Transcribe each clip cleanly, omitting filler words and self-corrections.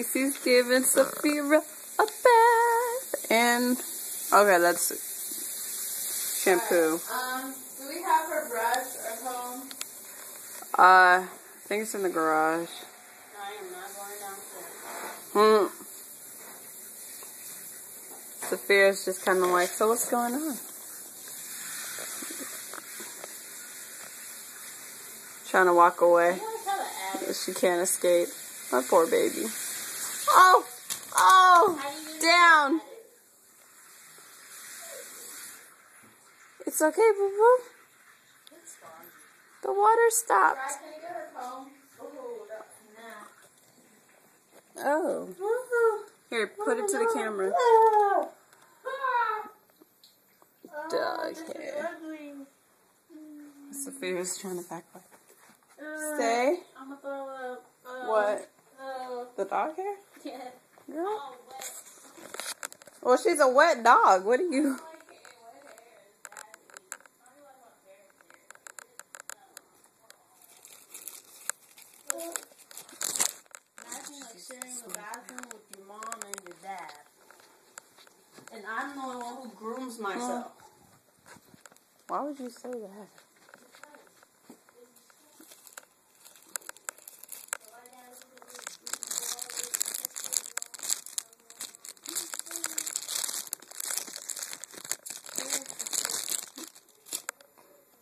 Cece's giving Sophia a bath. And, okay, that's shampoo. Do we have her brush at home? I think it's in the garage. I am not going downstairs. Sophia's just kind of like, so what's going on? Trying to walk away. She can't escape. My poor baby. Oh! Oh! Down! It's okay, boo boo. The water stopped. Can you get her phone? Oh. Here, put it to the camera. Dog hair. Sophia's trying to back up. Stay. I'm gonna throw up. What? The dog hair? Yeah. Girl? Well, she's a wet dog. What do you... Imagine like sharing the bathroom with your mom and your dad. And I'm the one who grooms myself. Why would you say that?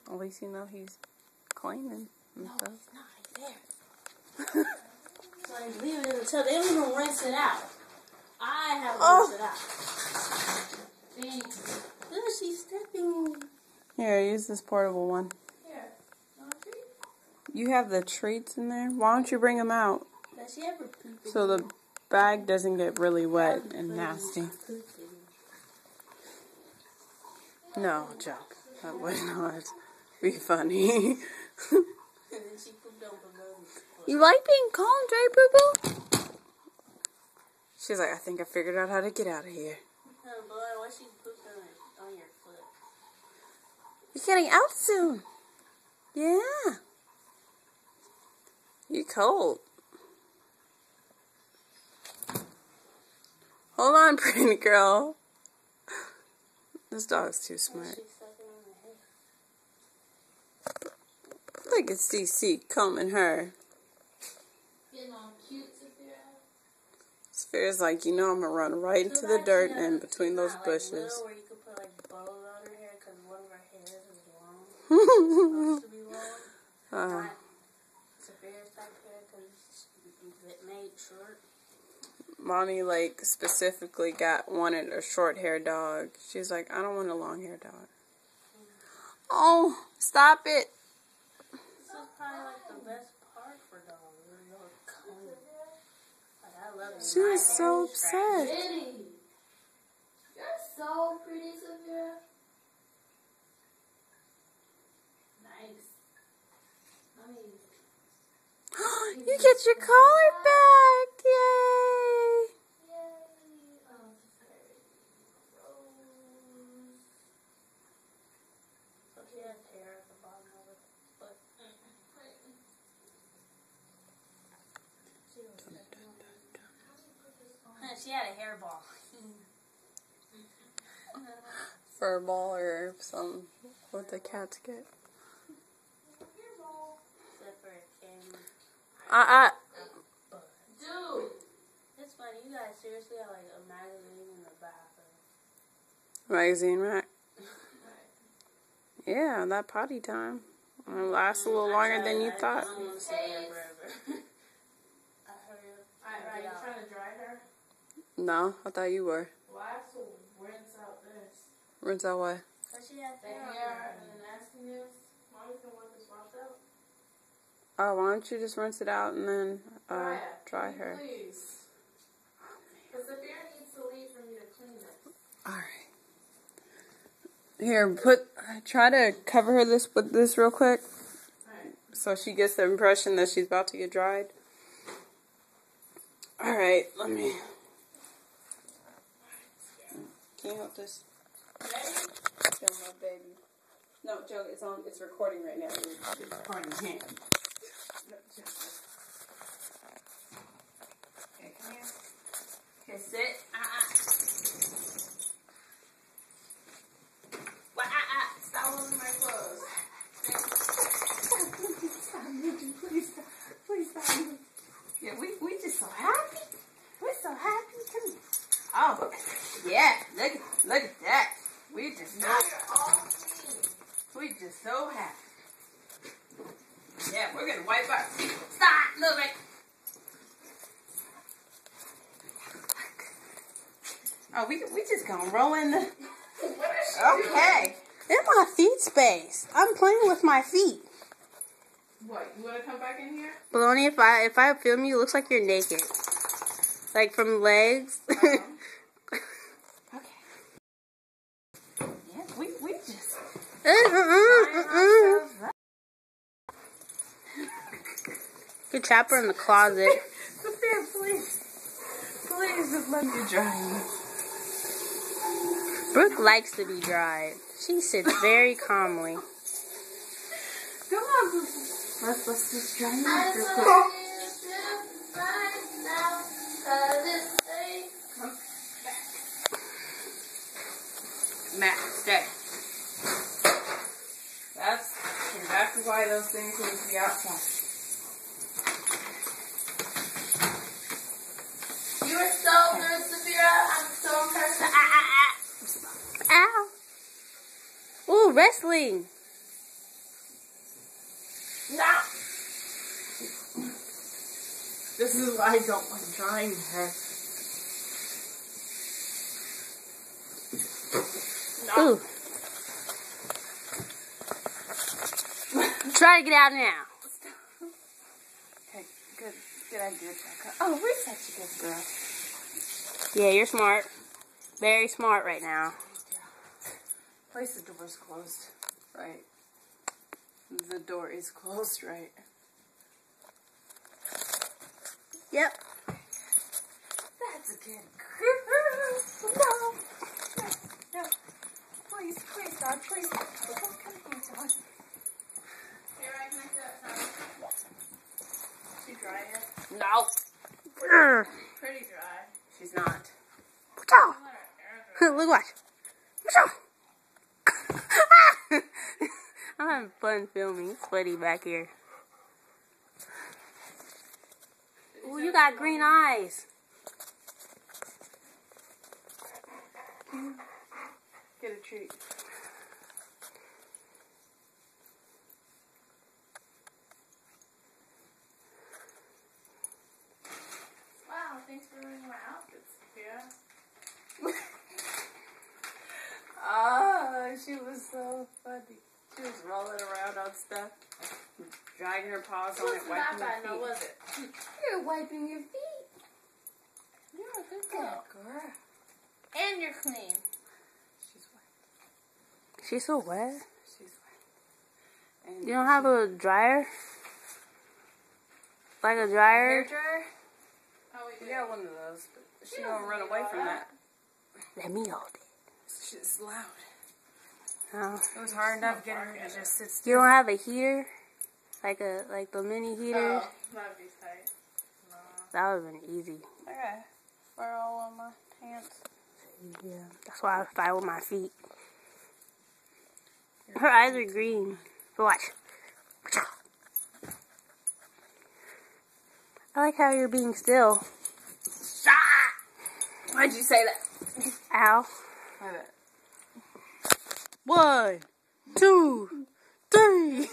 At least you know he's cleaning and stuff. It's not right there. So I leave it in the tub. They don't even rinse it out. I have to rinse it out. See? Look, she's stepping. Here, use this portable one. Here. Want a treat? You have the treats in there? Why don't you bring them out? Does she ever poop? So the bag doesn't get really wet and nasty. No, joke. That would not be funny. And then she pooped over the You like being calmed, right, boo-boo? She's like, I think I figured out how to get out of here. Oh boy, why she pooped on your foot? You're getting out soon. Yeah. You're cold. Hold on, pretty girl. This dog's too smart. Look at Cece combing her. Getting all cute, Sophia. Sophia's like, you know, I'm gonna run right into the dirt and between those bushes. Where you could put like bows on her hair because one of her hairs is long. Supposed to be long. Not Sophia's type hair because it's made short. Mommy, like, specifically wanted a short-haired dog. She's like, I don't want a long-haired dog. Oh, stop it. This is probably like the best part for dogs. They're clean. Like, I love it. She was so upset. Pretty. You're so pretty, Sophia. Nice. I mean, You get your collar back. Yay. She had a hairball. Fur ball or some, what the cats get. Dude, it's funny. You guys seriously have like a magazine in the bathroom. Magazine rack. Yeah, that potty time. It'll last a little longer than you thought. I want to stay there forever. Are you trying to dry her? No, I thought you were. Well, I have to rinse out this. Rinse out what? Because she has the hair and the nastiness. Mommy can want this washed out. Oh, why don't you just rinse it out and then dry her? Please. Because the bear needs to leave for me to clean it. Alright. Here, try to cover her with this real quick. Alright. So she gets the impression that she's about to get dried. Alright, let me... Can you help this? Ready? Show my baby. No, Joe, it's recording right now. It's recording him. Okay, come here. Oh, we just gonna roll in the... Okay. In my feet space. I'm playing with my feet. What? You want to come back in here? Baloney, if I film you, it looks like you're naked. Like from legs. Okay. Yeah, we just... Good trap her in the closet. Sophia, please. Please just let me dry you. Brooke likes to be dried. She sits very calmly. Come on, let's just dry you real quick. Come back. Matt, stay. That's exactly why those things need to be outside. You are so good, Sophia. I'm so impressed with you. Ow. Ooh, wrestling. No. This is why I don't like drying her. No. Ooh. Try to get out now. Okay, good. Good idea, Becca. Oh, we're such a good girl. Yeah, you're smart. Very smart right now. Place the door's closed, right? The door is closed, right? Yep. That's a good girl. No. No. Please, God, please. Don't come here, John. Here, I can make that. She dry yet? No. Pretty dry. She's not. Let her air dry. Look, watch. I'm having fun filming. It's sweaty back here. Ooh, you got green eyes. Get a treat. Wow, thanks for ruining my outfits, Sophia. Oh, she was so funny. She was rolling around on stuff, dragging her paws on it, wiping her feet. Was it? You're wiping your feet. You're a good girl. And you're clean. She's wet. She's so wet. She's wet. And You don't have a dryer? Like a dryer? hair dryer? Oh, we got one of those, but she don't run away from that. Let me hold it. She's loud. Oh. It was hard enough getting her to just sit still. You don't have a heater? Like the mini heater? Oh, that'd be tight. No. That would have been easy. Okay. We're all on my pants. Yeah, that's why I fight with my feet. Her eyes are green. But watch. I like how you're being still. Why'd you say that? Ow. I bet. 1, 2, 3.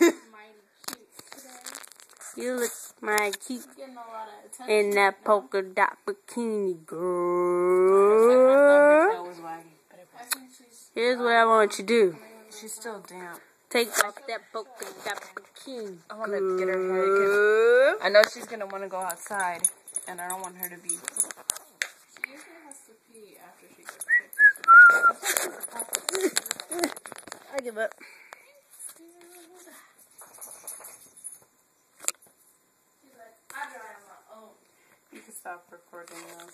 You look my cute Getting a lot of attention. in that polka dot bikini, girl. Here's what I want you to do. She's still damp. Take off that polka dot bikini. I want to get her head because I know she's going to want to go outside, and I don't want her to be... She usually has to pee after she gets sick. I give up. She's like, I drive on my own. You can stop recording now.